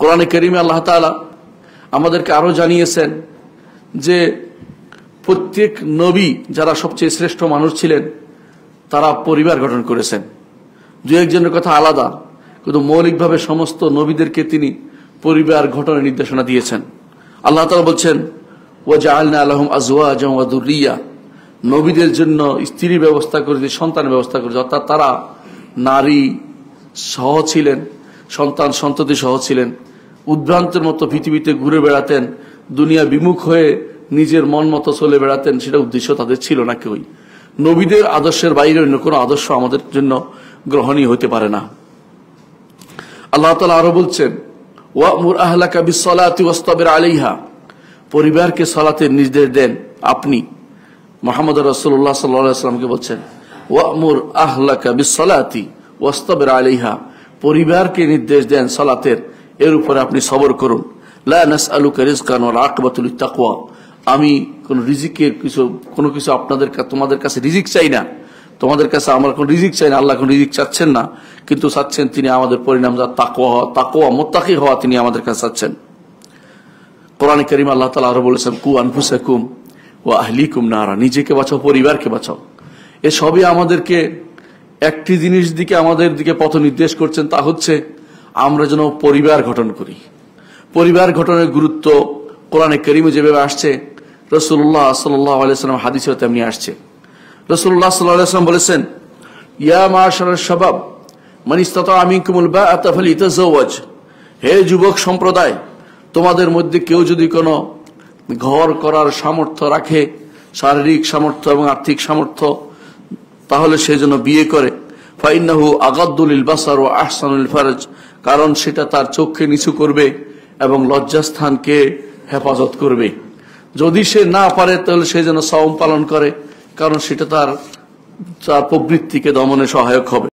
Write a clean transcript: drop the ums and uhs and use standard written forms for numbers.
কোরআনে কারীমে আল্লাহ তাআলা আমাদেরকে আরো জানিয়েছেন যে প্রত্যেক নবী যারা সবচেয়ে শ্রেষ্ঠ মানুষ ছিলেন তারা পরিবার গঠন করেছেন। দুই একজনের কথা আলাদা, কিন্তু মৌলিকভাবে সমস্ত নবীদেরকে তিনি পরিবার গঠনের নির্দেশনা দিয়েছেন। আল্লাহ তাআলা বলছেন, ওয়াজআলনা লাহুম আজওয়াজান ওয়া যুররিয়া, নবীদের জন্য স্ত্রীর ব্যবস্থা করেছি, সন্তানের ব্যবস্থা করেছি। অর্থাৎ তারা নারী সহ ছিলেন, সন্তান সন্ততি সহ ছিলেন, উদ্ভ্রান্তের মতো পৃথিবীতে ঘুরে বেড়াতেন, দুনিয়া বিমুখ হয়ে নিজের মন মতো চলে বেড়াতেন, সেটা উদ্দেশ্য তাদের ছিল না কেউই। নবীদের আদর্শের বাইরে অন্য কোনো আদর্শ আমাদের জন্য গ্রহণীয় হতে পারে না। আল্লাহ তাআলা আরো বলছেন, ওয়া'মুর আহলাকা বিস-সালাতি ওয়াসতাবির আলাইহা, পরিবারকে সালাতের নির্দেশ দেন। আপনি মুহাম্মদ রাসূলুল্লাহ সাল্লাল্লাহু আলাইহি ওয়াসাল্লামকে বলছেন, ওয়া'মুর আহলাকা বিস-সালাতি ওয়াসতাবির আলাইহা, পরিবারকে নির্দেশ দেন সালাতের, এর উপরে আপনি সবর করুন। লা নাসআলুকা রিজকান ওয়াল আকিবাতু লিত-তাকওয়া, আমি কোন রিজিকের কোনো কিছু তোমাদের কাছে রিজিক চাই না, তোমাদের কাছে আমার কোন রিজিক চাই না। আল্লাহ কোন রিজিক চাচ্ছেন না, কিন্তু চাচ্ছেন তিনি আমাদের পরিণাম যা তাকওয়া মুত্তাকি হওয়া তিনি আমাদের কাছে চাচ্ছেন। কোরআনে কারীমে আল্লাহ তাআলা আরো বলেছেন, কু আনফুসাকুম ওয়া আহলিকুম নারা, নিজেকে বাঁচাও, পরিবারকে বাঁচাও। এ সবই আমাদেরকে একটি জিনিস দিকে আমাদের দিকে পথ নির্দেশ করছেন, তা হচ্ছে আমরা যেন পরিবার গঠন করি। পরিবার গঠনের গুরুত্ব কোরআনে কারীমে যেভাবে আসছে, রাসূলুল্লাহ সাল্লাল্লাহু আলাইহি ওয়াসাল্লাম হাদিসেও তেমনি আসছে। রাসূলুল্লাহ সাল্লাল্লাহু আলাইহি ওয়াসাল্লাম বলেছেন, ইয়া মাশারাশ শাবাব মান ইসতাতা মিনকুমুল বাআতা ফালিতাযাওয়াজ, হে যুবক সম্প্রদায়, তোমাদের মধ্যে কেউ যদি কোনো ঘর করার সামর্থ্য রাখে, শারীরিক সামর্থ্য এবং আর্থিক সামর্থ্য, তাহলে সে যেন বিয়ে করে। ফাইন্নাহু আগাদ্দু লিল বাসার ওয়া আহসানু লিল ফারজ, কারণ সেটা তার চোখকে নিচু করবে এবং লজ্জাস্থানকে হেফাজত করবে। যদি সে না পারে তাহলে সে যেন সাওম পালন করে, কারণ সেটা তার প্রবৃত্তিকে দমনে সহায়ক হবে।